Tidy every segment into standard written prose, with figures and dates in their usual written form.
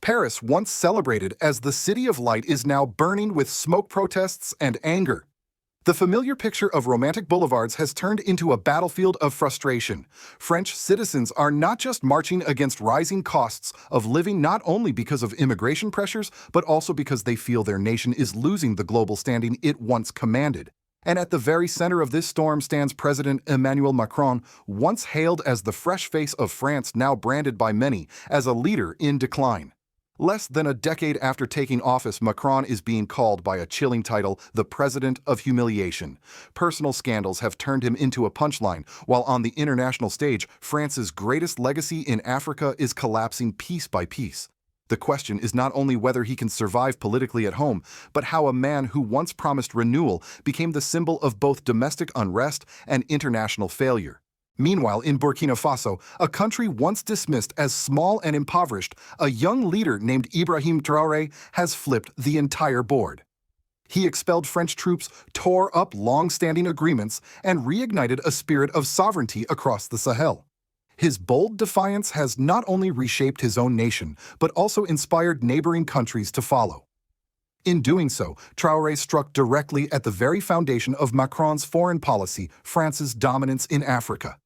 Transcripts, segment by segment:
Paris, once celebrated as the city of light, is now burning with smoke protests and anger. The familiar picture of romantic boulevards has turned into a battlefield of frustration. French citizens are not just marching against rising costs of living not only because of immigration pressures, but also because they feel their nation is losing the global standing it once commanded. And at the very center of this storm stands President Emmanuel Macron, once hailed as the fresh face of France, now branded by many as a leader in decline. Less than a decade after taking office, Macron is being called by a chilling title, the President of Humiliation. Personal scandals have turned him into a punchline, while on the international stage, France's greatest legacy in Africa is collapsing piece by piece. The question is not only whether he can survive politically at home, but how a man who once promised renewal became the symbol of both domestic unrest and international failure. Meanwhile, in Burkina Faso, a country once dismissed as small and impoverished, a young leader named Ibrahim Traoré has flipped the entire board. He expelled French troops, tore up long-standing agreements, and reignited a spirit of sovereignty across the Sahel. His bold defiance has not only reshaped his own nation, but also inspired neighboring countries to follow. In doing so, Traoré struck directly at the very foundation of Macron's foreign policy, France's dominance in Africa.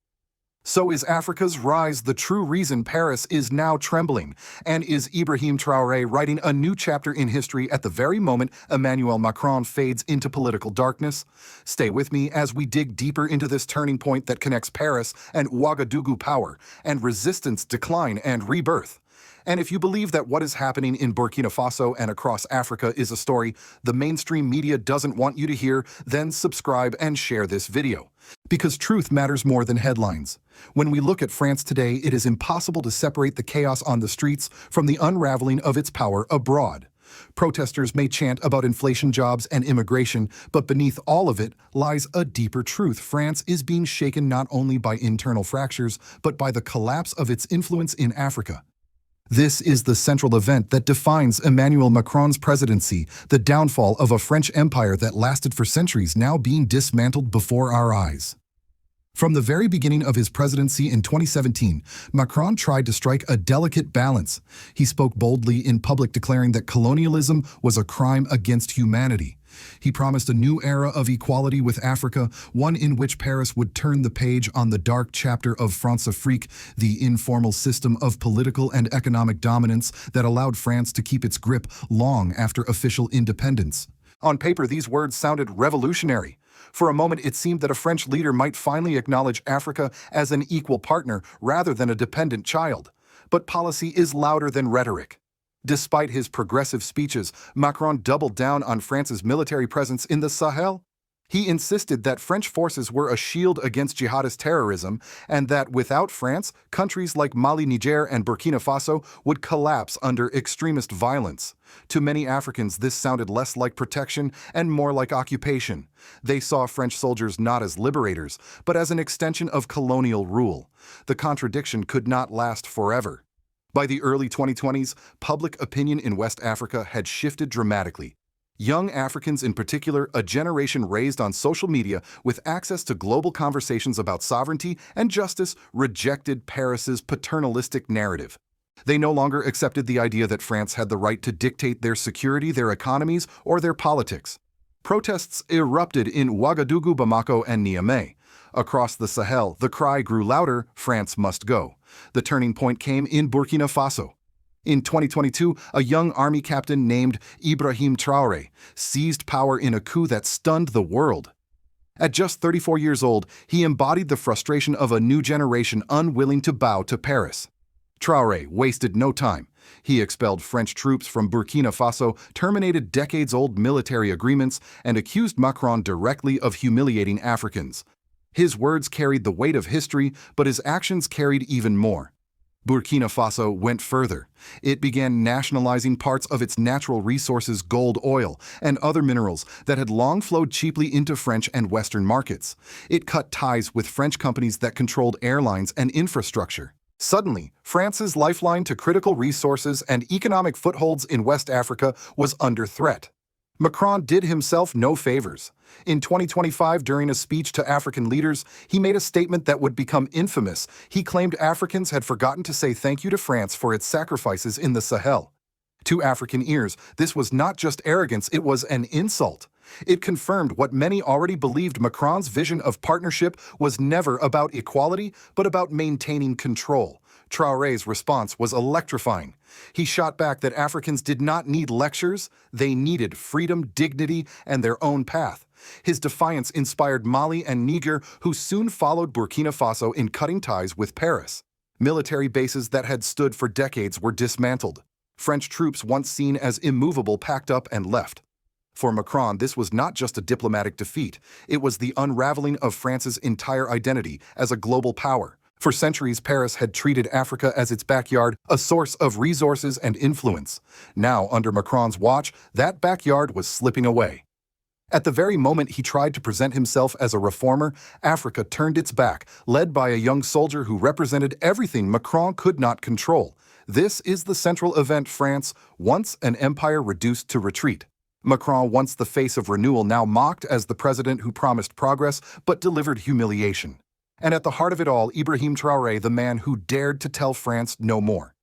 So is Africa's rise the true reason Paris is now trembling? And is Ibrahim Traoré writing a new chapter in history at the very moment Emmanuel Macron fades into political darkness? Stay with me as we dig deeper into this turning point that connects Paris and Ouagadougou power and resistance, decline, and rebirth. And if you believe that what is happening in Burkina Faso and across Africa is a story the mainstream media doesn't want you to hear, then subscribe and share this video. Because truth matters more than headlines. When we look at France today, it is impossible to separate the chaos on the streets from the unraveling of its power abroad. Protesters may chant about inflation, jobs, and immigration, but beneath all of it lies a deeper truth. France is being shaken not only by internal fractures, but by the collapse of its influence in Africa. This is the central event that defines Emmanuel Macron's presidency, the downfall of a French empire that lasted for centuries now being dismantled before our eyes. From the very beginning of his presidency in 2017, Macron tried to strike a delicate balance. He spoke boldly in public, declaring that colonialism was a crime against humanity. He promised a new era of equality with Africa, one in which Paris would turn the page on the dark chapter of France-Afrique, the informal system of political and economic dominance that allowed France to keep its grip long after official independence. On paper, these words sounded revolutionary. For a moment, it seemed that a French leader might finally acknowledge Africa as an equal partner rather than a dependent child. But policy is louder than rhetoric. Despite his progressive speeches, Macron doubled down on France's military presence in the Sahel. He insisted that French forces were a shield against jihadist terrorism and that without France, countries like Mali, Niger, and Burkina Faso would collapse under extremist violence. To many Africans, this sounded less like protection and more like occupation. They saw French soldiers not as liberators, but as an extension of colonial rule. The contradiction could not last forever. By the early 2020s, public opinion in West Africa had shifted dramatically. Young Africans in particular, a generation raised on social media with access to global conversations about sovereignty and justice, rejected Paris's paternalistic narrative. They no longer accepted the idea that France had the right to dictate their security, their economies, or their politics. Protests erupted in Ouagadougou, Bamako, and Niamey. Across the Sahel, the cry grew louder, France must go. The turning point came in Burkina Faso. In 2022, a young army captain named Ibrahim Traoré seized power in a coup that stunned the world. At just 34 years old, he embodied the frustration of a new generation unwilling to bow to Paris. Traoré wasted no time. He expelled French troops from Burkina Faso, terminated decades-old military agreements, and accused Macron directly of humiliating Africans. His words carried the weight of history, but his actions carried even more. Burkina Faso went further. It began nationalizing parts of its natural resources, gold, oil, and other minerals that had long flowed cheaply into French and Western markets. It cut ties with French companies that controlled airlines and infrastructure. Suddenly, France's lifeline to critical resources and economic footholds in West Africa was under threat. Macron did himself no favors. In 2025, during a speech to African leaders, he made a statement that would become infamous. He claimed Africans had forgotten to say thank you to France for its sacrifices in the Sahel. To African ears, this was not just arrogance, it was an insult. It confirmed what many already believed: Macron's vision of partnership was never about equality, but about maintaining control. Traoré's response was electrifying. He shot back that Africans did not need lectures, they needed freedom, dignity, and their own path. His defiance inspired Mali and Niger, who soon followed Burkina Faso in cutting ties with Paris. Military bases that had stood for decades were dismantled. French troops, once seen as immovable, packed up and left. For Macron, this was not just a diplomatic defeat, it was the unraveling of France's entire identity as a global power. For centuries, Paris had treated Africa as its backyard, a source of resources and influence. Now, under Macron's watch, that backyard was slipping away. At the very moment he tried to present himself as a reformer, Africa turned its back, led by a young soldier who represented everything Macron could not control. This is the central event: France, once an empire reduced to retreat. Macron, once the face of renewal, now mocked as the president who promised progress but delivered humiliation. And at the heart of it all, Ibrahim Traoré, the man who dared to tell France no more.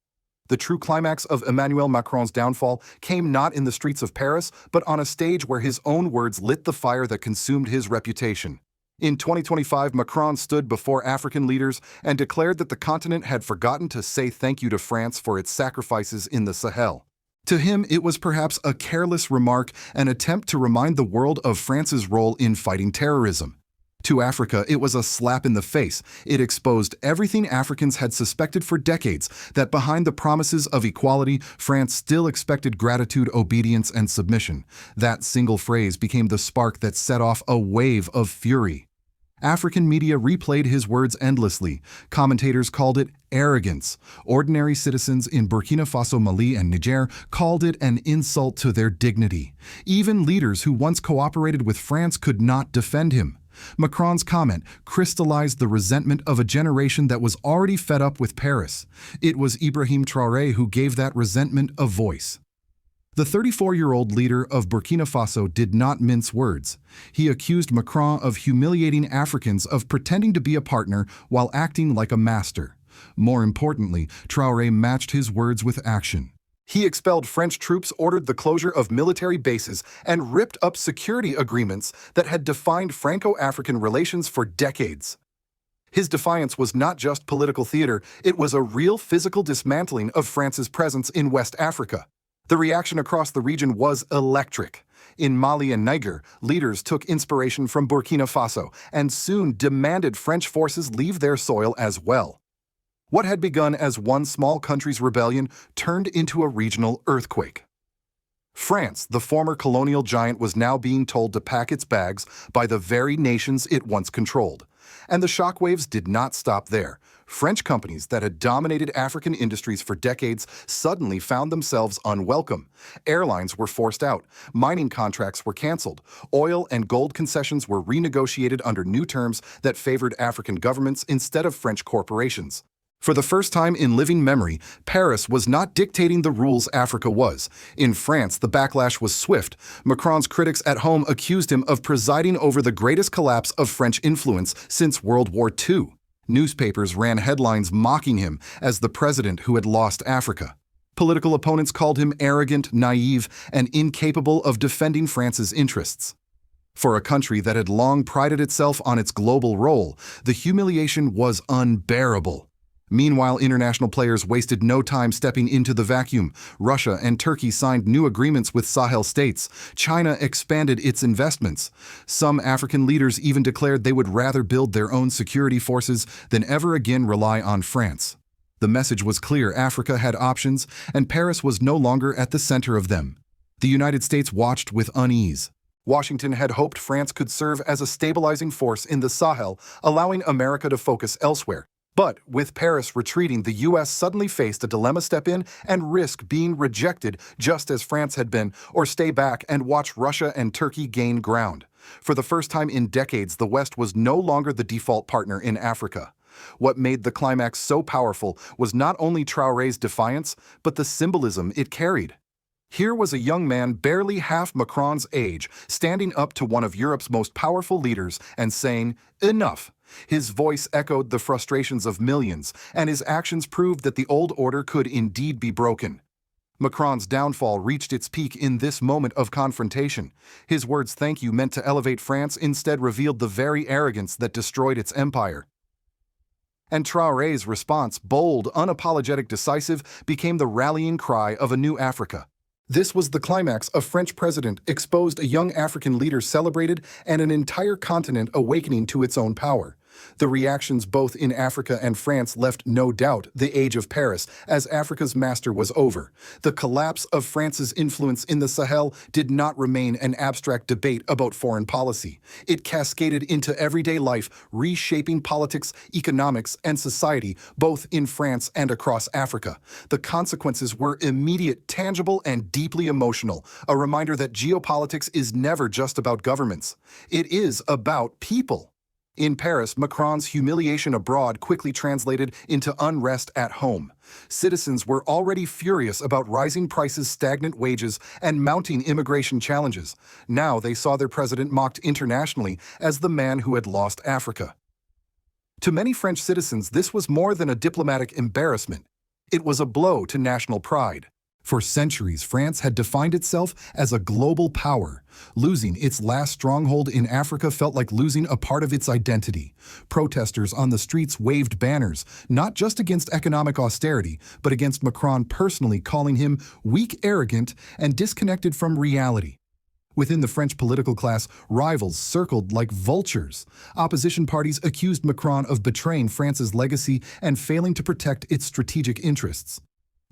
The true climax of Emmanuel Macron's downfall came not in the streets of Paris, but on a stage where his own words lit the fire that consumed his reputation. In 2025, Macron stood before African leaders and declared that the continent had forgotten to say thank you to France for its sacrifices in the Sahel. To him, it was perhaps a careless remark, an attempt to remind the world of France's role in fighting terrorism. To Africa, it was a slap in the face. It exposed everything Africans had suspected for decades, that behind the promises of equality, France still expected gratitude, obedience, and submission. That single phrase became the spark that set off a wave of fury. African media replayed his words endlessly. Commentators called it arrogance. Ordinary citizens in Burkina Faso, Mali, and Niger called it an insult to their dignity. Even leaders who once cooperated with France could not defend him. Macron's comment crystallized the resentment of a generation that was already fed up with Paris. It was Ibrahim Traoré who gave that resentment a voice. The 34-year-old leader of Burkina Faso did not mince words. He accused Macron of humiliating Africans, of pretending to be a partner while acting like a master. More importantly, Traoré matched his words with action. He expelled French troops, ordered the closure of military bases, and ripped up security agreements that had defined Franco-African relations for decades. His defiance was not just political theater, it was a real physical dismantling of France's presence in West Africa. The reaction across the region was electric. In Mali and Niger, leaders took inspiration from Burkina Faso and soon demanded French forces leave their soil as well. What had begun as one small country's rebellion turned into a regional earthquake. France, the former colonial giant, was now being told to pack its bags by the very nations it once controlled. And the shockwaves did not stop there. French companies that had dominated African industries for decades suddenly found themselves unwelcome. Airlines were forced out, mining contracts were canceled, oil and gold concessions were renegotiated under new terms that favored African governments instead of French corporations. For the first time in living memory, Paris was not dictating the rules Africa was. In France, the backlash was swift. Macron's critics at home accused him of presiding over the greatest collapse of French influence since World War II. Newspapers ran headlines mocking him as the president who had lost Africa. Political opponents called him arrogant, naive, and incapable of defending France's interests. For a country that had long prided itself on its global role, the humiliation was unbearable. Meanwhile, international players wasted no time stepping into the vacuum. Russia and Turkey signed new agreements with Sahel states. China expanded its investments. Some African leaders even declared they would rather build their own security forces than ever again rely on France. The message was clear: Africa had options, and Paris was no longer at the center of them. The United States watched with unease. Washington had hoped France could serve as a stabilizing force in the Sahel, allowing America to focus elsewhere. But with Paris retreating, the U.S. suddenly faced a dilemma: step in and risk being rejected just as France had been, or stay back and watch Russia and Turkey gain ground. For the first time in decades, the West was no longer the default partner in Africa. What made the climax so powerful was not only Traoré's defiance, but the symbolism it carried. Here was a young man barely half Macron's age, standing up to one of Europe's most powerful leaders and saying, "Enough." His voice echoed the frustrations of millions, and his actions proved that the old order could indeed be broken. Macron's downfall reached its peak in this moment of confrontation. His words "thank you" meant to elevate France instead revealed the very arrogance that destroyed its empire. And Traoré's response, bold, unapologetic, decisive, became the rallying cry of a new Africa. This was the climax. A French president exposed, a young African leader celebrated, and an entire continent awakening to its own power. The reactions both in Africa and France left no doubt the age of Paris as Africa's master was over. The collapse of France's influence in the Sahel did not remain an abstract debate about foreign policy. It cascaded into everyday life, reshaping politics, economics, and society, both in France and across Africa. The consequences were immediate, tangible, and deeply emotional, a reminder that geopolitics is never just about governments. It is about people. In Paris, Macron's humiliation abroad quickly translated into unrest at home. Citizens were already furious about rising prices, stagnant wages, and mounting immigration challenges. Now they saw their president mocked internationally as the man who had lost Africa. To many French citizens, this was more than a diplomatic embarrassment. It was a blow to national pride. For centuries, France had defined itself as a global power. Losing its last stronghold in Africa felt like losing a part of its identity. Protesters on the streets waved banners, not just against economic austerity, but against Macron personally, calling him weak, arrogant, and disconnected from reality. Within the French political class, rivals circled like vultures. Opposition parties accused Macron of betraying France's legacy and failing to protect its strategic interests.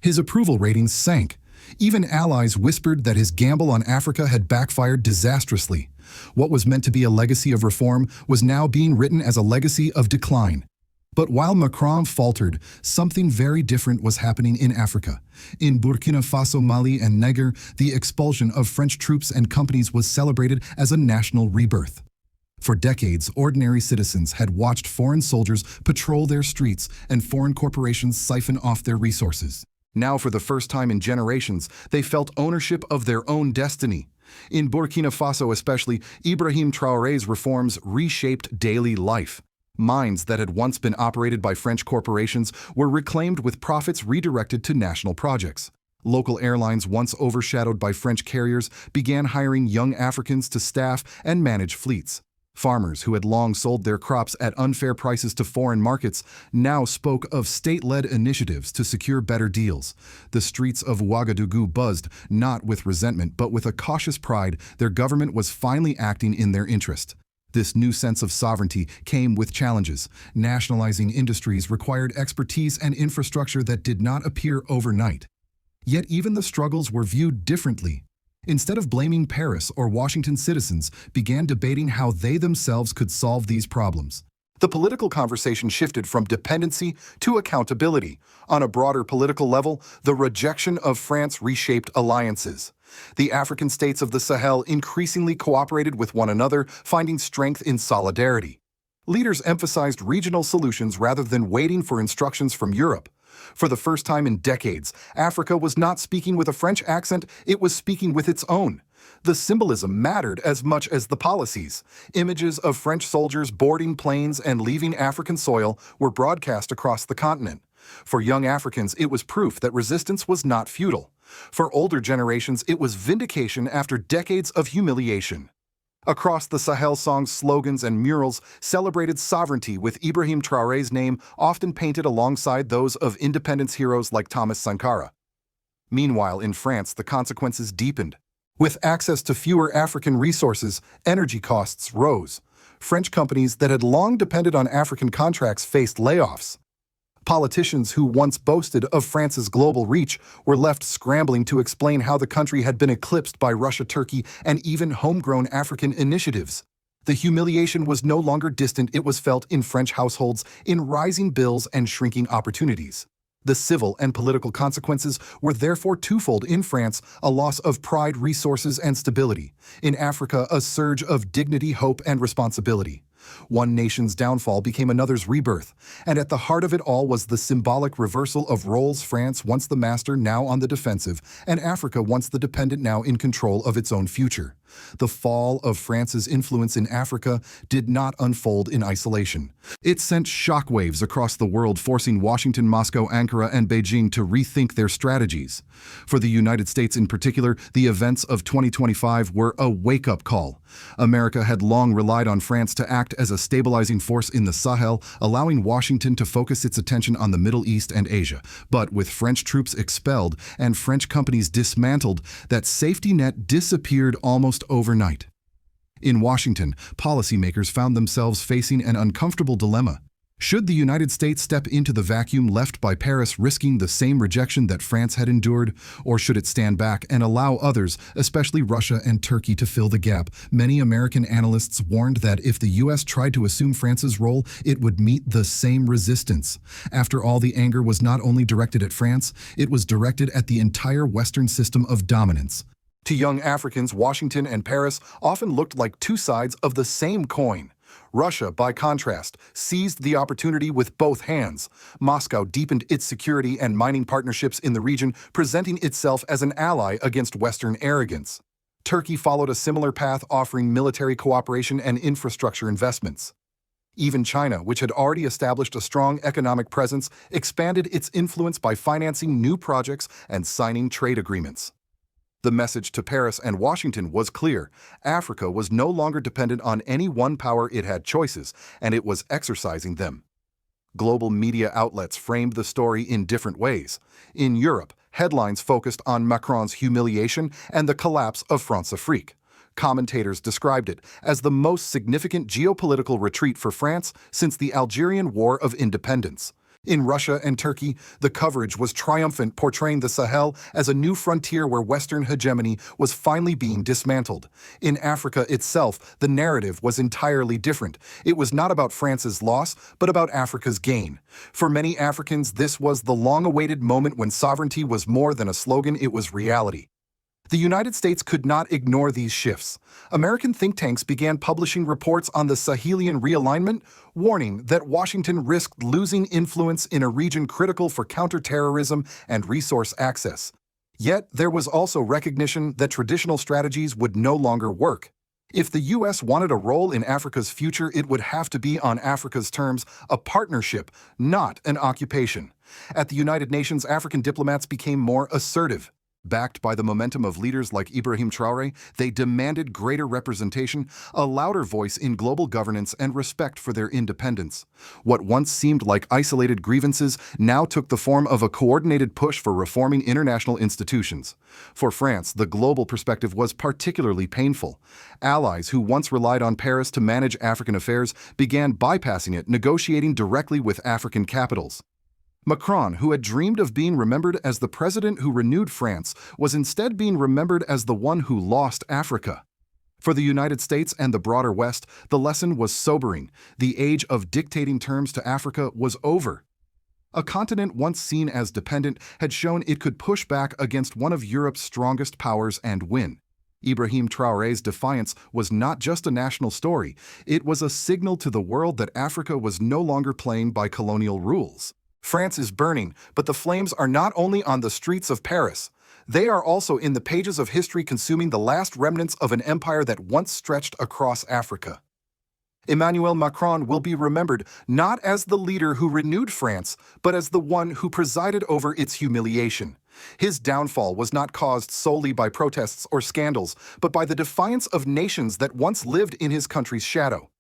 His approval ratings sank. Even allies whispered that his gamble on Africa had backfired disastrously. What was meant to be a legacy of reform was now being written as a legacy of decline. But while Macron faltered, something very different was happening in Africa. In Burkina Faso, Mali, and Niger, the expulsion of French troops and companies was celebrated as a national rebirth. For decades, ordinary citizens had watched foreign soldiers patrol their streets and foreign corporations siphon off their resources. Now, for the first time in generations, they felt ownership of their own destiny. In Burkina Faso especially, Ibrahim Traoré's reforms reshaped daily life. Mines that had once been operated by French corporations were reclaimed with profits redirected to national projects. Local airlines, once overshadowed by French carriers, began hiring young Africans to staff and manage fleets. Farmers who had long sold their crops at unfair prices to foreign markets now spoke of state-led initiatives to secure better deals. The streets of Ouagadougou buzzed, not with resentment but with a cautious pride their government was finally acting in their interest. This new sense of sovereignty came with challenges. Nationalizing industries required expertise and infrastructure that did not appear overnight. Yet even the struggles were viewed differently. Instead of blaming Paris or Washington, citizens began debating how they themselves could solve these problems. The political conversation shifted from dependency to accountability. On a broader political level, the rejection of France reshaped alliances. The African states of the Sahel increasingly cooperated with one another, finding strength in solidarity. Leaders emphasized regional solutions rather than waiting for instructions from Europe. For the first time in decades, Africa was not speaking with a French accent, it was speaking with its own. The symbolism mattered as much as the policies. Images of French soldiers boarding planes and leaving African soil were broadcast across the continent. For young Africans, it was proof that resistance was not futile. For older generations, it was vindication after decades of humiliation. Across the Sahel, songs, slogans, and murals celebrated sovereignty with Ibrahim Traoré's name often painted alongside those of independence heroes like Thomas Sankara. Meanwhile, in France, the consequences deepened. With access to fewer African resources, energy costs rose. French companies that had long depended on African contracts faced layoffs. Politicians who once boasted of France's global reach were left scrambling to explain how the country had been eclipsed by Russia, Turkey, and even homegrown African initiatives. The humiliation was no longer distant, it was felt in French households, in rising bills and shrinking opportunities. The civil and political consequences were therefore twofold. In France, a loss of pride, resources, and stability. In Africa, a surge of dignity, hope, and responsibility. One nation's downfall became another's rebirth, and at the heart of it all was the symbolic reversal of roles. France, once the master, now on the defensive, and Africa, once the dependent, now in control of its own future. The fall of France's influence in Africa did not unfold in isolation. It sent shockwaves across the world, forcing Washington, Moscow, Ankara, and Beijing to rethink their strategies. For the United States in particular, the events of 2025 were a wake-up call. America had long relied on France to act as a stabilizing force in the Sahel, allowing Washington to focus its attention on the Middle East and Asia. But with French troops expelled and French companies dismantled, that safety net disappeared almost overnight. In Washington, policymakers found themselves facing an uncomfortable dilemma. Should the United States step into the vacuum left by Paris, risking the same rejection that France had endured, or should it stand back and allow others, especially Russia and Turkey, to fill the gap? Many American analysts warned that if the U.S. tried to assume France's role, it would meet the same resistance. After all, the anger was not only directed at France, it was directed at the entire Western system of dominance. To young Africans, Washington and Paris often looked like two sides of the same coin. Russia, by contrast, seized the opportunity with both hands. Moscow deepened its security and mining partnerships in the region, presenting itself as an ally against Western arrogance. Turkey followed a similar path, offering military cooperation and infrastructure investments. Even China, which had already established a strong economic presence, expanded its influence by financing new projects and signing trade agreements. The message to Paris and Washington was clear. Africa was no longer dependent on any one power. It had choices, and it was exercising them. Global media outlets framed the story in different ways. In Europe, headlines focused on Macron's humiliation and the collapse of France-Afrique. Commentators described it as the most significant geopolitical retreat for France since the Algerian War of Independence. In Russia and Turkey, the coverage was triumphant, portraying the Sahel as a new frontier where Western hegemony was finally being dismantled. In Africa itself, the narrative was entirely different. It was not about France's loss, but about Africa's gain. For many Africans, this was the long-awaited moment when sovereignty was more than a slogan, it was reality. The United States could not ignore these shifts. American think tanks began publishing reports on the Sahelian realignment, warning that Washington risked losing influence in a region critical for counterterrorism and resource access. Yet, there was also recognition that traditional strategies would no longer work. If the U.S. wanted a role in Africa's future, it would have to be on Africa's terms, a partnership, not an occupation. At the United Nations, African diplomats became more assertive. Backed by the momentum of leaders like Ibrahim Traoré, they demanded greater representation, a louder voice in global governance, and respect for their independence. What once seemed like isolated grievances now took the form of a coordinated push for reforming international institutions. For France, the global perspective was particularly painful. Allies who once relied on Paris to manage African affairs began bypassing it, negotiating directly with African capitals. Macron, who had dreamed of being remembered as the president who renewed France, was instead being remembered as the one who lost Africa. For the United States and the broader West, the lesson was sobering. The age of dictating terms to Africa was over. A continent once seen as dependent had shown it could push back against one of Europe's strongest powers and win. Ibrahim Traoré's defiance was not just a national story, it was a signal to the world that Africa was no longer playing by colonial rules. France is burning, but the flames are not only on the streets of Paris. They are also in the pages of history, consuming the last remnants of an empire that once stretched across Africa. Emmanuel Macron will be remembered not as the leader who renewed France, but as the one who presided over its humiliation. His downfall was not caused solely by protests or scandals, but by the defiance of nations that once lived in his country's shadow.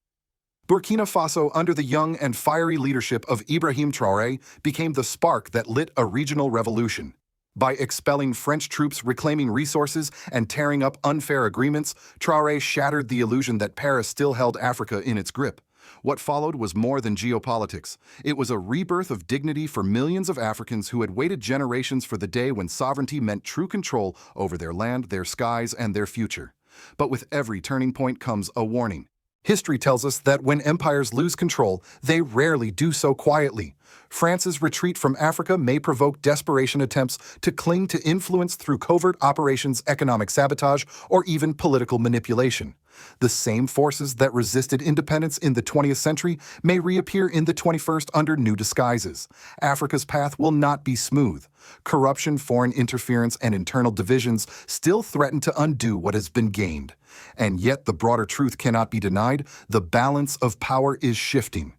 Burkina Faso, under the young and fiery leadership of Ibrahim Traoré, became the spark that lit a regional revolution. By expelling French troops, reclaiming resources, and tearing up unfair agreements, Traoré shattered the illusion that Paris still held Africa in its grip. What followed was more than geopolitics. It was a rebirth of dignity for millions of Africans who had waited generations for the day when sovereignty meant true control over their land, their skies, and their future. But with every turning point comes a warning. History tells us that when empires lose control, they rarely do so quietly. France's retreat from Africa may provoke desperation attempts to cling to influence through covert operations, economic sabotage, or even political manipulation. The same forces that resisted independence in the 20th century may reappear in the 21st under new disguises. Africa's path will not be smooth. Corruption, foreign interference, and internal divisions still threaten to undo what has been gained. And yet the broader truth cannot be denied: the balance of power is shifting.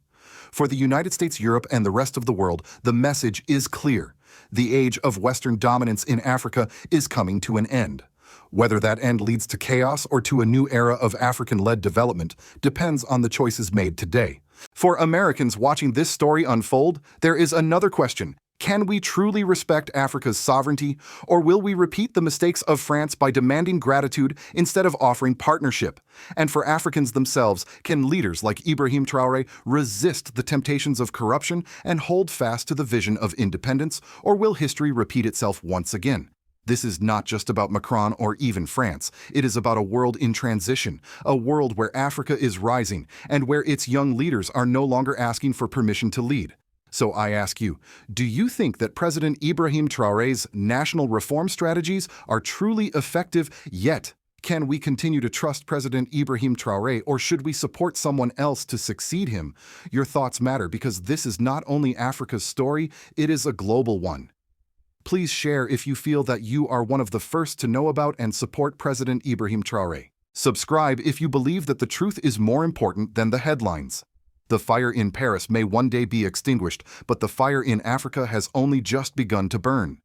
For the United States, Europe, and the rest of the world, the message is clear. The age of Western dominance in Africa is coming to an end. Whether that end leads to chaos or to a new era of African-led development depends on the choices made today. For Americans watching this story unfold, there is another question. Can we truly respect Africa's sovereignty, or will we repeat the mistakes of France by demanding gratitude instead of offering partnership? And for Africans themselves, can leaders like Ibrahim Traoré resist the temptations of corruption and hold fast to the vision of independence, or will history repeat itself once again? This is not just about Macron or even France. It is about a world in transition, a world where Africa is rising and where its young leaders are no longer asking for permission to lead. So I ask you, do you think that President Ibrahim Traoré's national reform strategies are truly effective yet? Can we continue to trust President Ibrahim Traoré, or should we support someone else to succeed him? Your thoughts matter, because this is not only Africa's story, it is a global one. Please share if you feel that you are one of the first to know about and support President Ibrahim Traoré. Subscribe if you believe that the truth is more important than the headlines. The fire in Paris may one day be extinguished, but the fire in Africa has only just begun to burn.